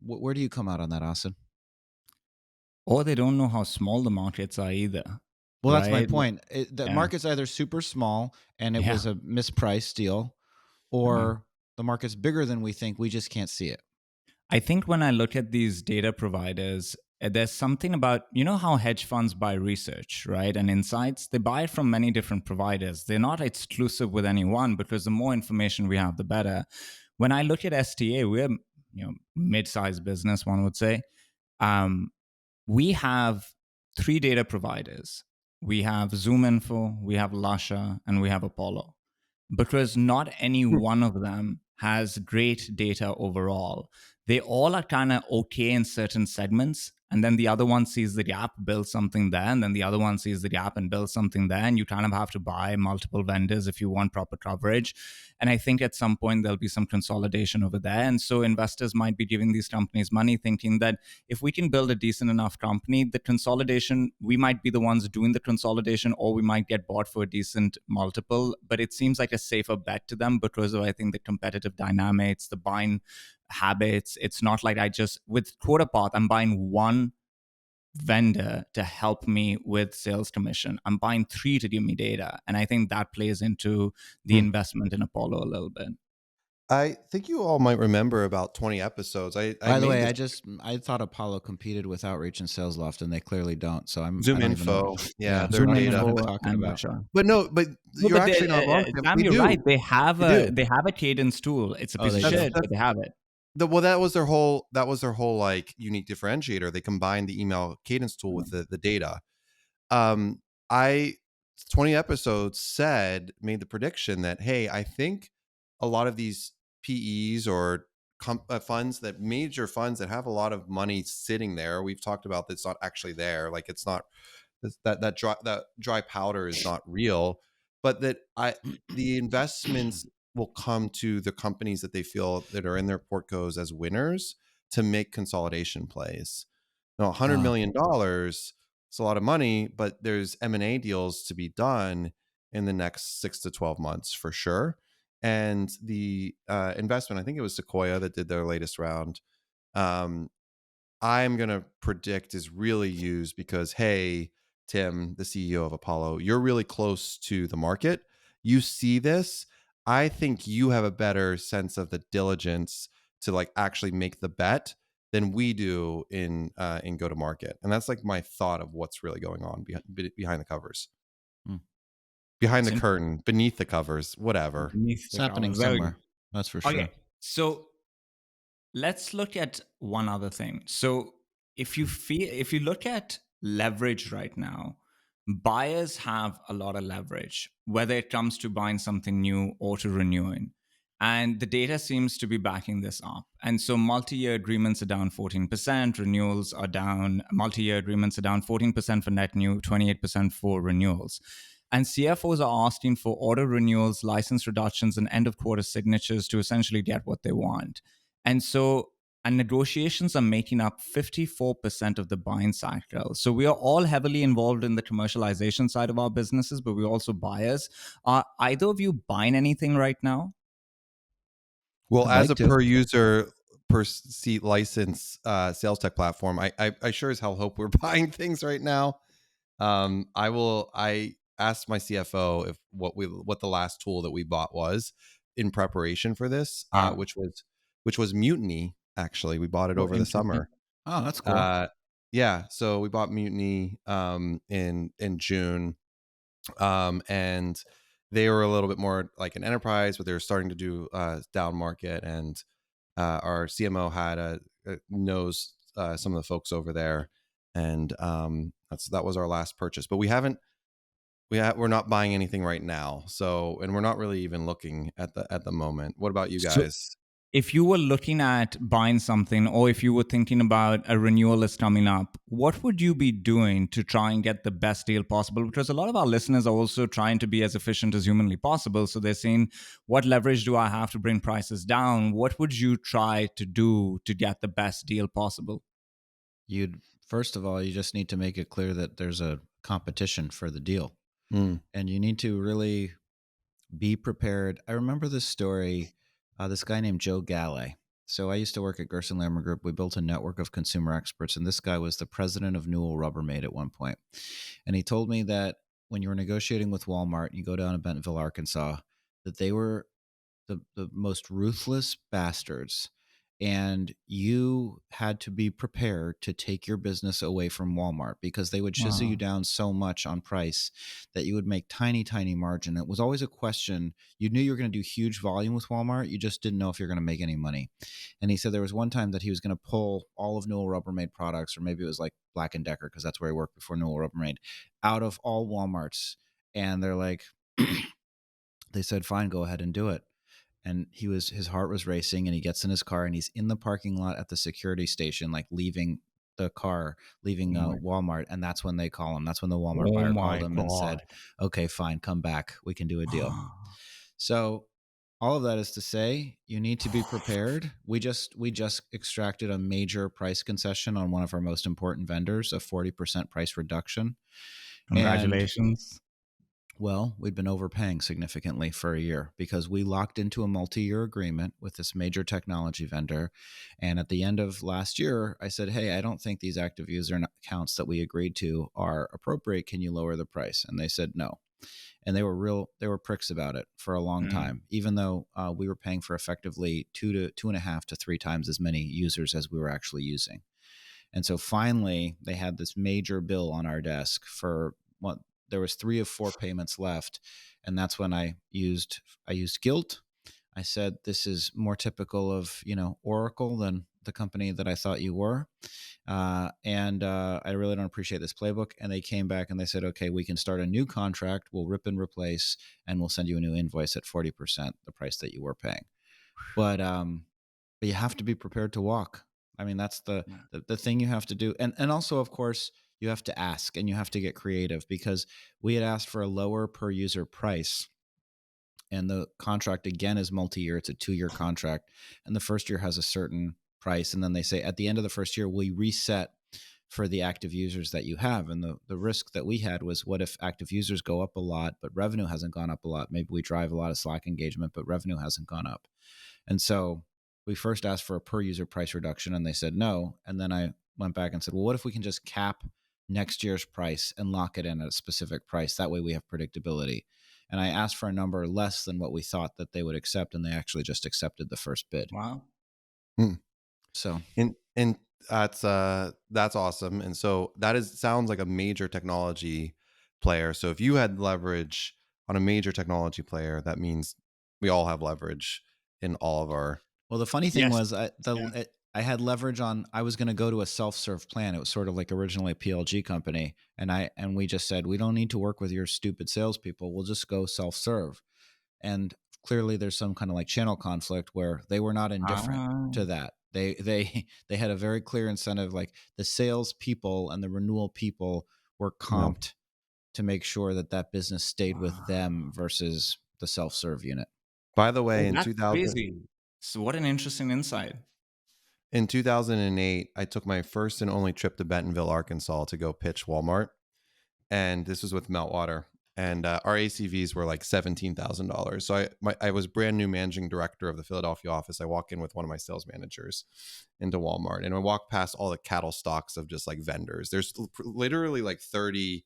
where do you come out on that, Austin? Or they don't know how small the markets are either. Well, that's my right? point. The market's either super small and it was a mispriced deal, or the market's bigger than we think. We just can't see it. I think when I look at these data providers, there's something about, how hedge funds buy research, right? And insights, they buy it from many different providers. They're not exclusive with any one, because the more information we have, the better. When I look at STA, we're mid-sized business, one would say. We have 3 data providers. We have ZoomInfo, we have Lasha, and we have Apollo. Because not any one of them has great data overall. They all are kind of okay in certain segments, and then the other one sees the gap, builds something there, and then the other one sees the gap and builds something there, and you kind of have to buy multiple vendors if you want proper coverage. And I think at some point there'll be some consolidation over there. And so investors might be giving these companies money thinking that if we can build a decent enough company, the consolidation, we might be the ones doing the consolidation, or we might get bought for a decent multiple. But it seems like a safer bet to them because of, I think, the competitive dynamics, the buying habits. It's not like with QuotaPath, I'm buying one vendor to help me with sales commission. I'm buying 3 to give me data. And I think that plays into the investment in Apollo a little bit. I think you all might remember about 20 episodes. By the way, I thought Apollo competed with Outreach and SalesLoft, and they clearly don't. So ZoomInfo, yeah, their Zoom data. Info, I'm talking about. But you're actually not wrong. Sam, We you're do. right. They have a cadence tool. It's a piece of shit, but they have it. Well, that was their whole like unique differentiator. They combined the email cadence tool with the data. 20 episodes made the prediction that, hey, I think a lot of these PEs or funds, that major funds that have a lot of money sitting there. We've talked about that's not actually there. Like it's not that dry powder is not real, but that the investments will come to the companies that they feel that are in their portcos as winners to make consolidation plays. Now, $100 million, it's a lot of money, but there's M&A deals to be done in the next 6 to 12 months for sure. And the investment, I think it was Sequoia that did their latest round. I'm going to predict is really used because, hey, Tim, the CEO of Apollo, you're really close to the market. You see this. I think you have a better sense of the diligence to like actually make the bet than we do in go to market. And that's like my thought of what's really going on behind the covers, behind the curtain, beneath the covers, whatever. It's happening somewhere. That's for sure. Okay, so let's look at one other thing. So if you look at leverage right now, buyers have a lot of leverage, whether it comes to buying something new or to renewing. And the data seems to be backing this up. And so multi-year agreements are down 14%, renewals are down, multi-year agreements are down 14% for net new, 28% for renewals. And CFOs are asking for auto renewals, license reductions, and end of quarter signatures to essentially get what they want. And negotiations are making up 54% of the buying cycle. So we are all heavily involved in the commercialization side of our businesses, but we're also buyers. Are either of you buying anything right now? Well, I'd as like a to. per user, per seat license sales tech platform, I sure as hell hope we're buying things right now. I asked my CFO if what the last tool that we bought was in preparation for this, which was Mutiny. Actually, we bought it over the summer. Oh, that's cool. Yeah, so we bought Mutiny in June, and they were a little bit more like an enterprise, but they were starting to do down market, and our CMO had knows some of the folks over there, and that was our last purchase. But we're not buying anything right now, so, and we're not really even looking at the moment. What about you So guys? if you were looking at buying something, or if you were thinking about a renewal is coming up, what would you be doing to try and get the best deal possible? Because a lot of our listeners are also trying to be as efficient as humanly possible. So they're saying, what leverage do I have to bring prices down? What would you try to do to get the best deal possible? First of all, you just need to make it clear that there's a competition for the deal. And you need to really be prepared. I remember this story, this guy named Joe Galley. So I used to work at Gerson Lammer Group. We built a network of consumer experts, and this guy was the president of Newell Rubbermaid at one point. And he told me that when you were negotiating with Walmart, you go down to Bentonville, Arkansas, that they were the most ruthless bastards, and you had to be prepared to take your business away from Walmart because they would chisel you down so much on price that you would make tiny margin. It was always a question. You knew you were going to do huge volume with Walmart, you just didn't know if you're going to make any money. And he said there was one time that he was going to pull all of Newell Rubbermaid products, or maybe it was like Black & Decker, because that's where he worked before Newell Rubbermaid, out of all Walmarts. And they're like, they said, fine, go ahead and do it. And his heart was racing, and he gets in his car and he's in the parking lot at the security station, like leaving the car, leaving Walmart. And that's when they call him. That's when the Walmart buyer called him and said, okay, fine, come back. We can do a deal. So all of that is to say, you need to be prepared. We just extracted a major price concession on one of our most important vendors, a 40% price reduction. Congratulations. Well, we'd been overpaying significantly for a year because we locked into a multi-year agreement with this major technology vendor. And at the end of last year, I said, hey, I don't think these active user accounts that we agreed to are appropriate. Can you lower the price? And they said no. And they were pricks about it for a long time, even though we were paying for effectively 2.5 to 3 times as many users as we were actually using. And so finally, they had this major bill on our desk for what there was 3 of 4 payments left. And that's when I used guilt. I said, this is more typical of, Oracle than the company that I thought you were. And I really don't appreciate this playbook. And they came back and they said, okay, we can start a new contract. We'll rip and replace, and we'll send you a new invoice at 40% the price that you were paying. But But you have to be prepared to walk. I mean, that's the thing you have to do. And also, of course, you have to ask and you have to get creative, because we had asked for a lower per user price. And the contract, again, is multi-year. It's a 2-year contract. And the first year has a certain price. And then they say at the end of the first year, we reset for the active users that you have. And the risk that we had was, what if active users go up a lot, but revenue hasn't gone up a lot? Maybe we drive a lot of Slack engagement, but revenue hasn't gone up. And so we first asked for a per user price reduction, and they said no. And then I went back and said, well, what if we can just cap next year's price and lock it in at a specific price? That way we have predictability. And I asked for a number less than what we thought that they would accept, and they actually just accepted the first bid. Wow. So And that's awesome. And so sounds like a major technology player. So if you had leverage on a major technology player, that means we all have leverage in all of our. Well, the funny thing Yes. was, I had leverage on. I was going to go to a self-serve plan. It was sort of like originally a PLG company, and we just said, we don't need to work with your stupid salespeople. We'll just go self-serve. And clearly, there's some kind of like channel conflict where they were not indifferent to that. They had a very clear incentive. Like, the sales people and the renewal people were comped to make sure that business stayed with them versus the self-serve unit. By the way, That's crazy. So what an interesting insight. In 2008, I took my first and only trip to Bentonville, Arkansas to go pitch Walmart. And this was with Meltwater. And our ACVs were like $17,000. So I was brand new managing director of the Philadelphia office. I walk in with one of my sales managers into Walmart, and I walk past all the cattle stocks of just like vendors. There's literally like 30,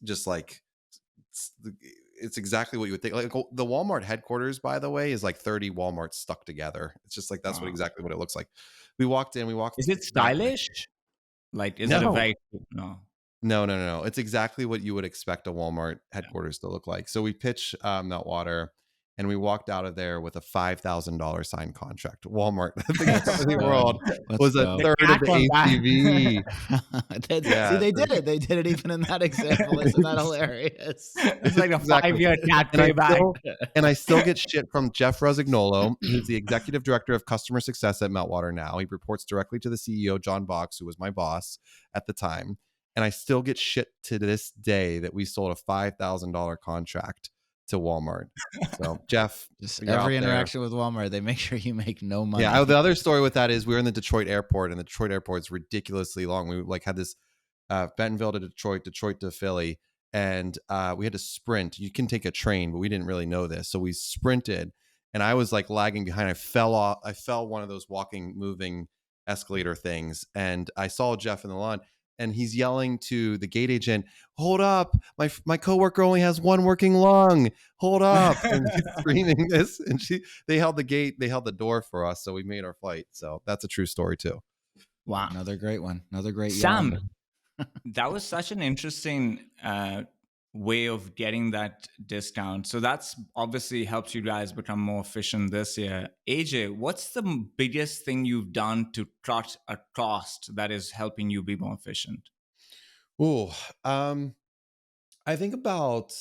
just like, it's exactly what you would think. Like, the Walmart headquarters, by the way, is like 30 Walmarts stuck together. It's just like, that's exactly what it looks like. We walked in, Is it stylish? Like, is it a very, no. No. It's exactly what you would expect a Walmart headquarters to look like. So we pitched Meltwater, and we walked out of there with a $5,000 signed contract. Walmart, the biggest company in the world, was a third of the ACV. See, they did it. They did it even in that example. Isn't that hilarious? It's like a 5-year cat payback. And I still get shit from Jeff Rosignolo. He's the executive director of customer success at Meltwater now. He reports directly to the CEO, John Box, who was my boss at the time. And I still get shit to this day that we sold a $5,000 contract to Walmart. So Jeff, just every interaction with Walmart, they make sure you make no money. Yeah. The other story with that is we were in the Detroit airport, and the Detroit airport is ridiculously long. We like had this Bentonville to Detroit to Philly, and we had to sprint. You can take a train, but we didn't really know this, so we sprinted, and I was like lagging behind. I fell one of those moving escalator things, and I saw Jeff in the lawn. And he's yelling to the gate agent, "Hold up! My coworker only has one working lung. Hold up!" And he's screaming this. And they held the door for us, so we made our flight. So that's a true story too. Wow, another great one. Another great Sam. That was such an interesting way of getting that discount. So that's obviously helps you guys become more efficient this year. AJ, what's the biggest thing you've done to cut a cost that is helping you be more efficient? I think about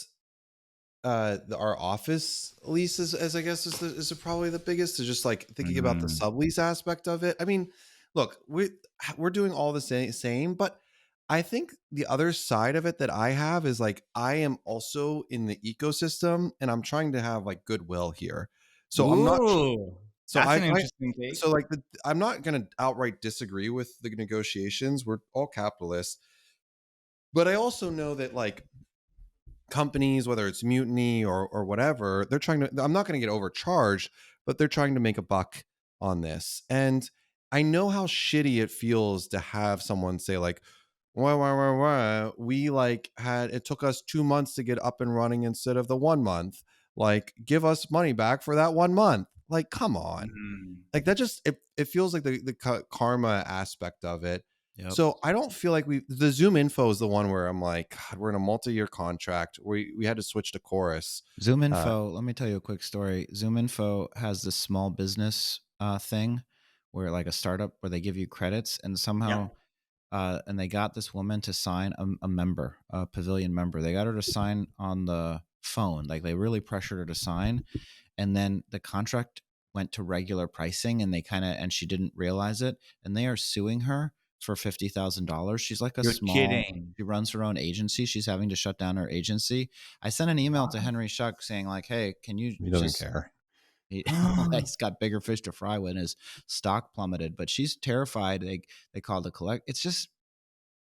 our office leases, as I guess is probably the biggest. Is just like thinking about the sublease aspect of it. I mean, look, we're doing all the same, but I think the other side of it that I have is like, I am also in the ecosystem, and I'm trying to have like goodwill here. So I'm not. So that's an interesting take. So like, I'm not going to outright disagree with the negotiations. We're all capitalists, but I also know that like companies, whether it's Mutiny or whatever, they're trying to. I'm not going to get overcharged, but they're trying to make a buck on this, and I know how shitty it feels to have someone say like, we like it took us 2 months to get up and running instead of the 1 month. Like, give us money back for that 1 month. Like, come on. Like, that just it feels like the karma aspect of it. Yep. So I don't feel like the Zoom Info is the one where I'm like, God, we're in a multi-year contract. We had to switch to Chorus. Zoom Info, let me tell you a quick story. Zoom Info has this small business thing where, like, a startup where they give you credits, and somehow and they got this woman to sign a Pavilion member. They got her to sign on the phone. Like, they really pressured her to sign. And then the contract went to regular pricing, and and she didn't realize it, and they are suing her for $50,000. She's like You're kidding. she runs her own agency. She's having to shut down her agency. I sent an email to Henry Schuck saying like, hey, can you He doesn't just, care. he's got bigger fish to fry when his stock plummeted, but she's terrified. They called the collect. It's just,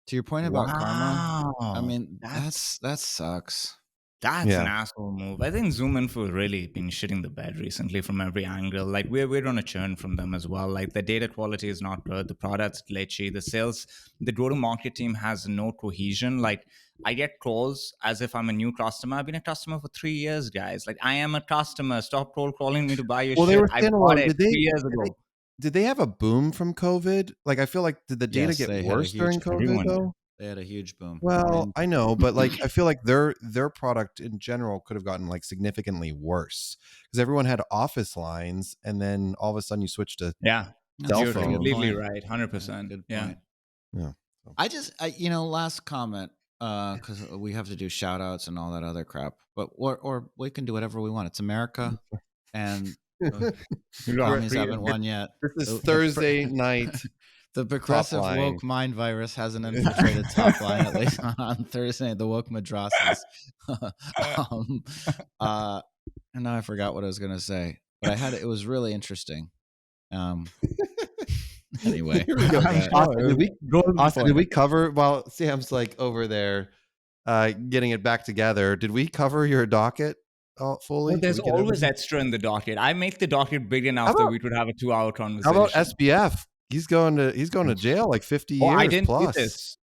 to your point about karma. I Wow. mean, that sucks. That's an Yeah. asshole move. I think ZoomInfo really been shitting the bed recently from every angle. Like we're on a churn from them as well. Like the data quality is not good. The product's glitchy. The sales, the go-to-market team has no cohesion. Like I get calls as if I'm a new customer. I've been a customer for 3 years, guys. Like I am a customer. Stop cold calling me to buy your Well, they shit. were I bought standalone. it 3 years ago. Did they have a boom from COVID? Like, I feel like, did the data Yes, get they had a worse huge during boom. COVID Everyone did. though? They had a huge boom. Well, I know, but like, I feel like their product in general could have gotten like significantly worse because everyone had office lines, and then all of a sudden you switch to Yeah. cell You're phone. completely point. right. 100%. Good Yeah. point. Yeah. Last comment, because we have to do shout outs and all that other crap, but or we can do whatever we want. It's America, and commies haven't won yet. This is The- Thursday night. The progressive line. woke mind virus hasn't infiltrated top line, at least on Thursday, the woke madrasas. And now I forgot what I was going to say, but it was really interesting. Anyway, Here we go. I'm sure. Austin, did we cover while Sam's like over there getting it back together? Did we cover your docket fully? Well, there's Did we get always everything? extra in the docket. I make the docket big enough How that about- we could have a 2-hour How conversation. about SBF? He's going to jail like 50 Oh, years I didn't plus. see this.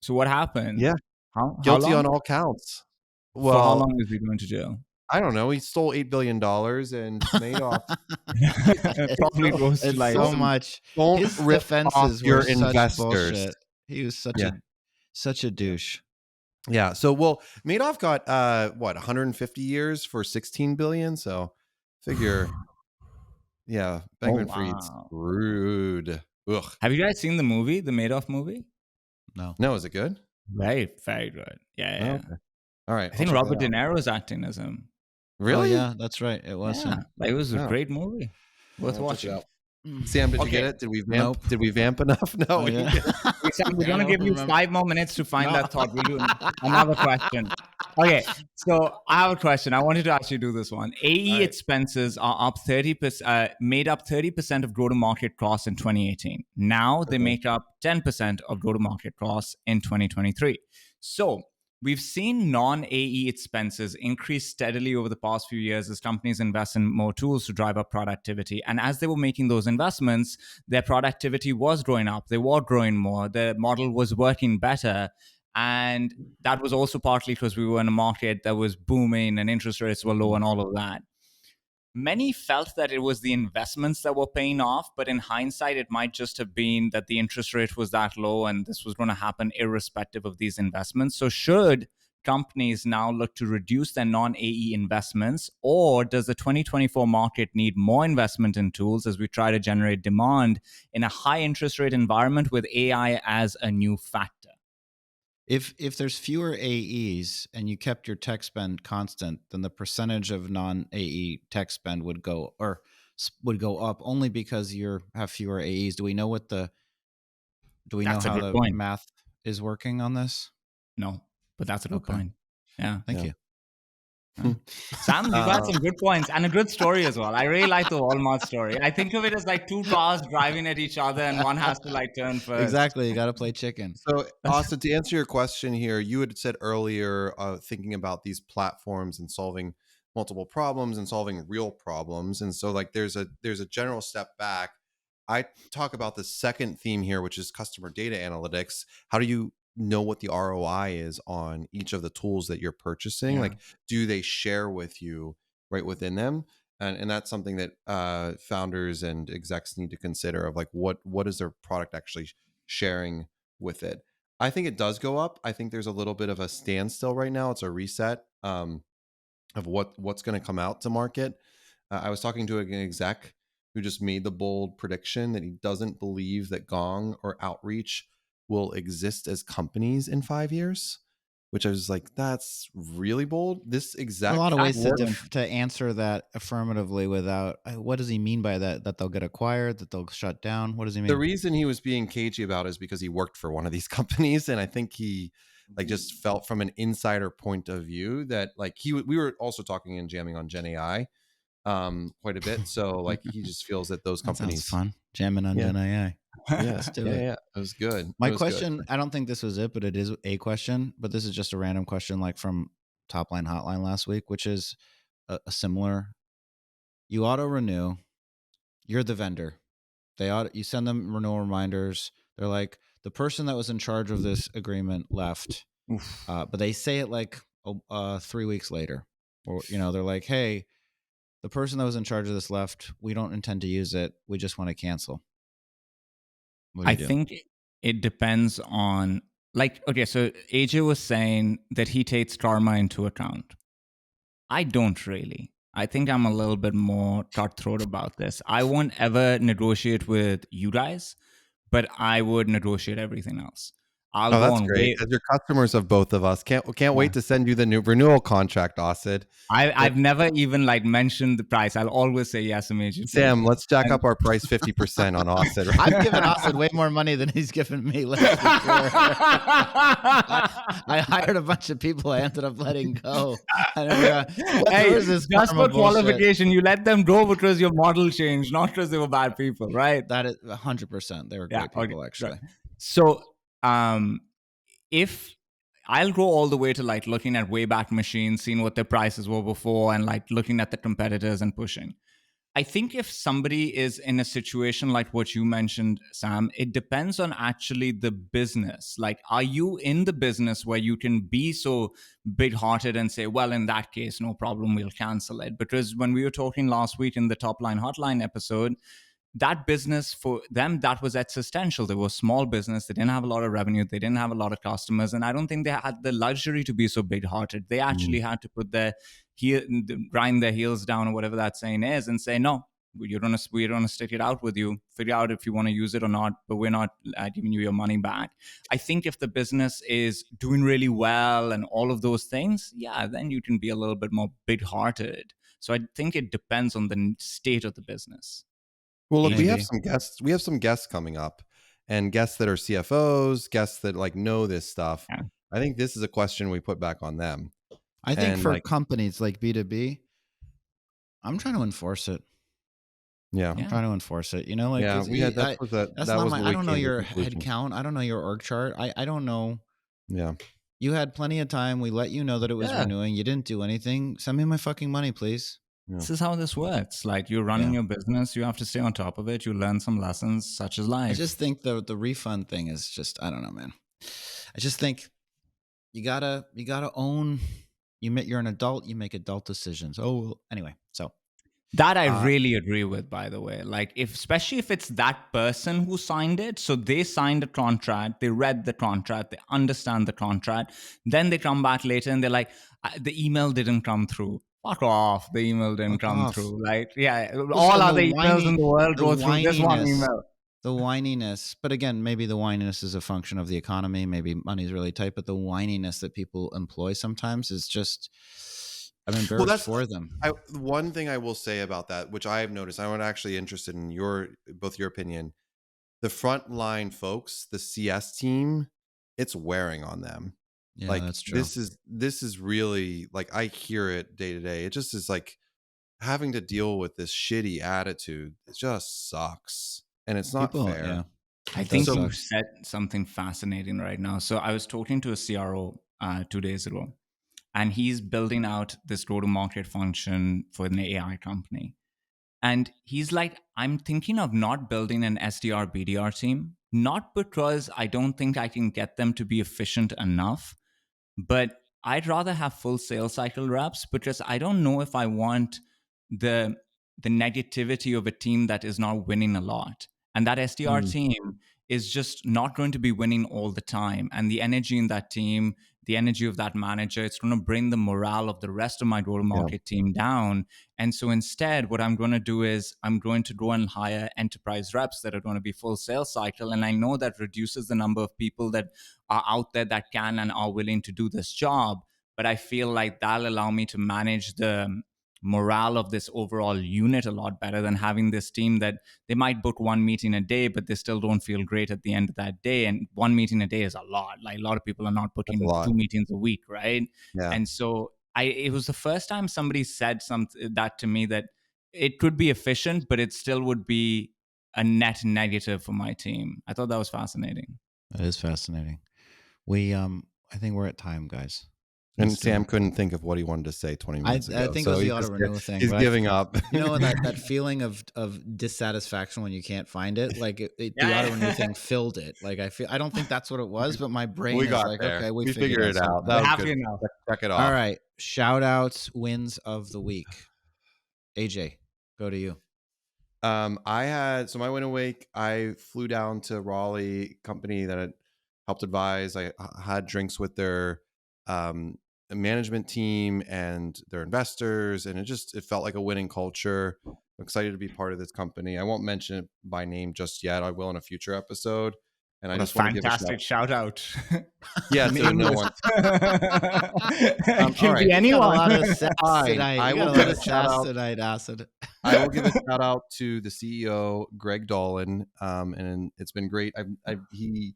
So what happened? Yeah, How guilty long? on all counts. For how Well, long is he going to jail? I don't know. He stole $8 billion and Madoff. Probably goes to it's like so some- much. Don't His rip defenses off your were such investors. bullshit. He was Yeah. such a douche. Yeah. So, well, Madoff got 150 years for 16 billion. So, figure, yeah, Bankman-Fried's wow. rude. Ugh. Have you guys seen the movie, the Madoff movie? No. No, is it good? Very, very good. Yeah. Okay. All right. I think Robert De Niro is acting as him. Really? Oh, yeah, that's right. It was Yeah, him. like, it was a Oh. great movie. Worth I'll check it watching. out. Sam, did you get Okay. it? Did we vamp? Nope. Did we vamp enough? No. Oh, we yeah. didn't. Sam, we're I going to don't give you remember. 5 more minutes to find No. that thought. We'll do another question. Okay, so I have a question. I wanted to actually do this one. AE Right. expenses are up 30%, made up 30% of go-to-market costs in 2018. Now they make up 10% of go-to-market costs in 2023. So we've seen non-AE expenses increase steadily over the past few years as companies invest in more tools to drive up productivity. And as they were making those investments, their productivity was growing up. They were growing more. The model was working better. And that was also partly because we were in a market that was booming and interest rates were low and all of that. Many felt that it was the investments that were paying off, but in hindsight, it might just have been that the interest rate was that low and this was going to happen irrespective of these investments. So should companies now look to reduce their non-AE investments, or does the 2024 market need more investment in tools as we try to generate demand in a high interest rate environment with AI as a new factor? If there's fewer AEs and you kept your tech spend constant, then the percentage of non-AE tech spend would go up only because you have fewer AEs. Do we know That's a how good the point. math is working on this? No, but that's a good Okay. point. Yeah. Thank you. Sam, you've got some good points and a good story as well. I really like the Walmart story. I think of it as like 2 cars driving at each other and one has to like turn first. Exactly. You got to play chicken. So, Austin, to answer your question here, you had said earlier, thinking about these platforms and solving multiple problems and solving real problems. And so, like, there's a general step back. I talk about the second theme here, which is customer data analytics. How do you know what the ROI is on each of the tools that you're purchasing? Yeah. Like, do they share with you right within them? And that's something that founders and execs need to consider, of like, what is their product actually sharing with it. I think it does go up. I think there's a little bit of a standstill right now. It's a reset of what's going to come out to market. I was talking to an exec who just made the bold prediction that he doesn't believe that Gong or Outreach will exist as companies in 5 years. which I was like, that's really bold. This There's exact a lot of That's ways word. to answer that affirmatively without. What does he mean by that? That they'll get acquired? That they'll shut down? What does he The mean? reason he was being cagey about it is because he worked for one of these companies, and I think he like just felt from an insider point of view that like we were also talking and jamming on Gen AI quite a bit. So like he just feels that those That sounds companies. fun. Jamming on Yeah. Gen AI. Yeah, Let's do yeah, it. yeah. It was good. My It was good. question, I don't think this was it, but it is a question. But this is just a random question, like from Top Line Hotline last week, which is a similar. You auto renew. You're the vendor. You send them renewal reminders. They're like, the person that was in charge of this agreement left, but they say it like 3 weeks later, or they're like, hey, the person that was in charge of this left. We don't intend to use it. We just want to cancel. What do I you do? think it depends on, like, okay, so AJ was saying that he takes karma into account. I don't really. I think I'm a little bit more cutthroat about this. I won't ever negotiate with you guys, but I would negotiate everything else. I'll Oh, go that's on great. way. Because you're customers of both of us. Can't Yeah. wait to send you the new renewal contract, Osid. I've never even like mentioned the price. I'll always say yes immediately. Sam, let's jack And- up our price 50% on Osid. Right? I've given Osid way more money than he's given me. Let's be clear. I hired a bunch of people I ended up letting go. I never got, Hey, where's this just karma for bullshit? qualification, you let them go because your model changed, not because they were bad people, right? That is 100%. They were great people, okay, actually. right. So, if I'll go all the way to like looking at Wayback Machine, seeing what their prices were before, and like looking at the competitors and pushing. I think if somebody is in a situation like what you mentioned, Sam, it depends on actually the business. Like, are you in the business where you can be so big hearted and say, well, in that case, no problem, we'll cancel it? Because when we were talking last week in the Top Line Hotline episode, that business for them, that was existential. They were a small business. They didn't have a lot of revenue. They didn't have a lot of customers. And I don't think they had the luxury to be so big hearted. They actually had to put grind their heels down, or whatever that saying is, and say, no, we're going to stick it out with you. Figure out if you want to use it or not, but we're not giving you your money back. I think if the business is doing really well and all of those things, yeah, then you can be a little bit more big hearted. So I think it depends on the state of the business. Well, look, we have Maybe. some guests. We have some guests coming up, and guests that are CFOs, guests that like know this stuff. Yeah. I think this is a question we put back on them. I think And for like, companies like B2B, I'm trying to enforce it. yeah, I'm trying to enforce it. Like, yeah, we had that was that's that not was my. what I we don't know came to your conclusion. head count. I don't know your org chart. I don't know. Yeah, You had plenty of time. We let you know that it was Yeah. renewing. You didn't do anything. Send me my fucking money, please. This is how this works. Like, you're running your business, you have to stay on top of it. You learn some lessons, such as life. I just think the refund thing is just, I don't know, man. I just think you gotta own. You're an adult. You make adult decisions. Oh, anyway. So That I really agree with, by the way. Like, especially if it's that person who signed it. So they signed a contract, they read the contract, they understand the contract. Then they come back later and they're like, the email didn't come through. Fuck off. The email didn't Fuck come off. through. Like, yeah, Well, all and other emails in the world go through this one whininess. email. The whininess, but again, maybe the whininess is a function of the economy. Maybe money's really tight, but the whininess that people employ sometimes is just, I'm embarrassed for them. One thing I will say about that, which I have noticed, I'm actually interested in both your opinion. The frontline folks, the CS team, it's wearing on them. Yeah, like that's true. This is really like, I hear it day to day. It just is like having to deal with this shitty attitude. It just sucks. And it's not fair. Yeah. I think you said something fascinating right now. So I was talking to a CRO 2 days ago, and he's building out this go-to-market function for an AI company. And he's like, I'm thinking of not building an SDR BDR team, not because I don't think I can get them to be efficient enough, but I'd rather have full sales cycle reps, because I don't know if I want the negativity of a team that is not winning a lot. And that SDR team is just not going to be winning all the time. And the energy in that team, the energy of that manager. It's going to bring the morale of the rest of my go-to-market team down. And so instead, what I'm going to do is I'm going to go and hire enterprise reps that are going to be full sales cycle. And I know that reduces the number of people that are out there that can and are willing to do this job. But I feel like that'll allow me to manage the morale of this overall unit a lot better than having this team that they might book one meeting a day, but they still don't feel great at the end of that day. And one meeting a day is a lot. Like a lot of people are not That's a booking lot. 2 meetings a week, right? Yeah. And so it was the first time somebody said something that to me, that it could be efficient, but it still would be a net negative for my team. I thought that was fascinating. That is fascinating. I think we're at time, guys. And Sam couldn't think of what he wanted to say 20 minutes ago. I think it was the auto renewal thing. He's giving up. You know, that feeling of dissatisfaction when you can't find it, like the auto renew thing filled it. Like I don't think that's what it was, but my brain is like, there. Okay, we figured it out. That was good. Check it off. All right. Shout outs, wins of the week. AJ, go to you. My win of week, I flew down to Raleigh, company that had helped advise. I had drinks with their management team and their investors, and it felt like a winning culture. I'm excited to be part of this company. I won't mention it by name just yet. I will in a future episode. And I just want to give a fantastic shout out. Yeah, to no one. It can be anyone. A lot of sass tonight. I will give a shout out tonight, Acid. I will give a shout out to the CEO, Greg Dolan, and it's been great. He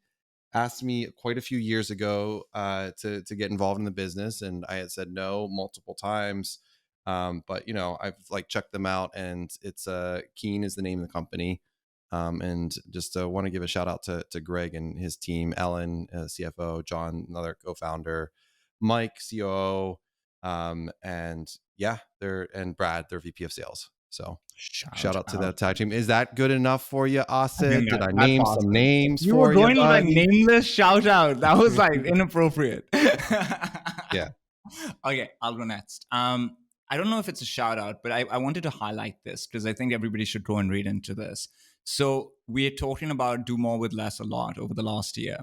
asked me quite a few years ago to get involved in the business, and I had said no multiple times. But I've checked them out, and it's Keen is the name of the company. And just want to give a shout out to Greg and his team, Ellen, CFO, John, another co-founder, Mike, COO, and Brad, their VP of sales. So shout out to that tag team. Is that good enough for you, Asid? Did I name awesome. Some names you for you? You were going with a nameless shout out. That was inappropriate. Yeah. Okay, I'll go next. I don't know if it's a shout out, but I wanted to highlight this because I think everybody should go and read into this. So we are talking about do more with less a lot over the last year.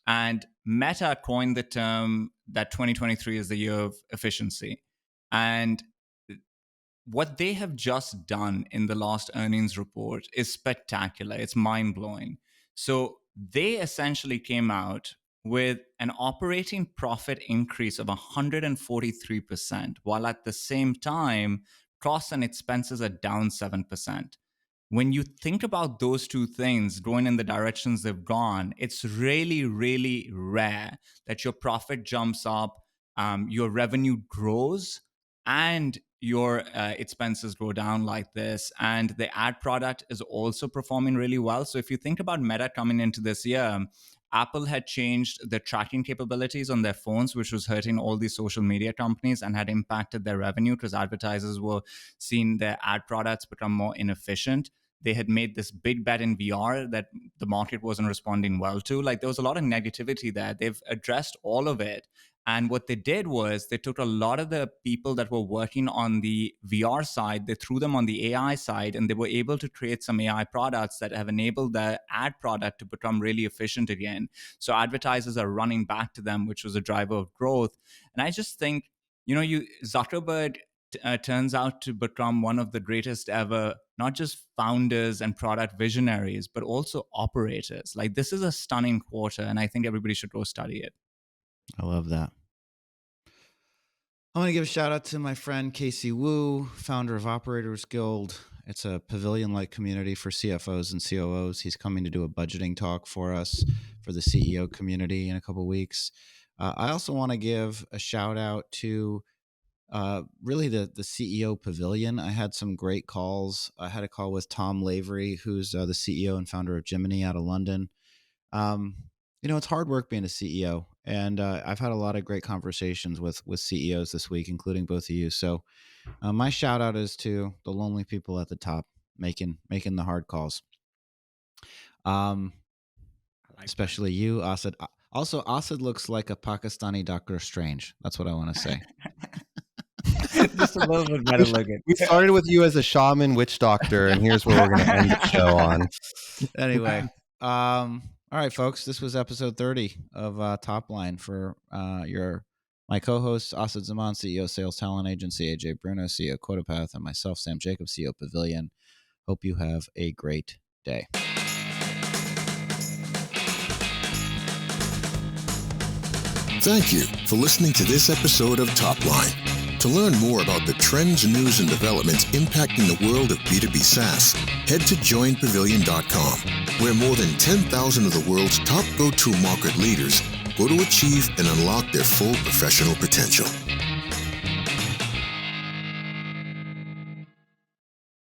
And Meta coined the term that 2023 is the year of efficiency. And what they have just done in the last earnings report is spectacular. It's mind-blowing. So they essentially came out with an operating profit increase of 143%, while at the same time, costs and expenses are down 7%. When you think about those two things going in the directions they've gone, it's really, really rare that your profit jumps up, your revenue grows, and your expenses go down like this. And the ad product is also performing really well. So if you think about Meta coming into this year, Apple had changed the tracking capabilities on their phones, which was hurting all these social media companies and had impacted their revenue because advertisers were seeing their ad products become more inefficient. They had made this big bet in VR that the market wasn't responding well to. There was a lot of negativity there. They've addressed all of it. And what they did was they took a lot of the people that were working on the VR side, they threw them on the AI side, and they were able to create some AI products that have enabled the ad product to become really efficient again. So advertisers are running back to them, which was a driver of growth. And I just think, Zuckerberg turns out to become one of the greatest ever, not just founders and product visionaries, but also operators. This is a stunning quarter, and I think everybody should go study it. I love that. I'm going to give a shout out to my friend Casey Wu, founder of Operators Guild. It's a pavilion-like community for CFOs and COOs. He's coming to do a budgeting talk for us for the CEO community in a couple of weeks. I also want to give a shout out to really the CEO Pavilion. I had some great calls. I had a call with Tom Lavery, who's the CEO and founder of Jiminy out of London. It's hard work being a CEO, and I've had a lot of great conversations with CEOs this week, including both of you. So my shout out is to the lonely people at the top making the hard calls. Especially you, Asid. Also, Asid looks like a Pakistani Doctor Strange. That's what I want to say. Just a little bit better looking. We started with you as a shaman witch doctor, and here's where we're going to end the show on. Anyway, All right, folks, this was episode 30 of Top Line for my co-hosts, Asad Zaman, CEO, Sales Talent Agency, AJ Bruno, CEO, Quotapath, and myself, Sam Jacob, CEO, Pavilion. Hope you have a great day. Thank you for listening to this episode of Top Line. To learn more about the trends, news, and developments impacting the world of B2B SaaS, head to joinpavilion.com, where more than 10,000 of the world's top go-to market leaders go to achieve and unlock their full professional potential.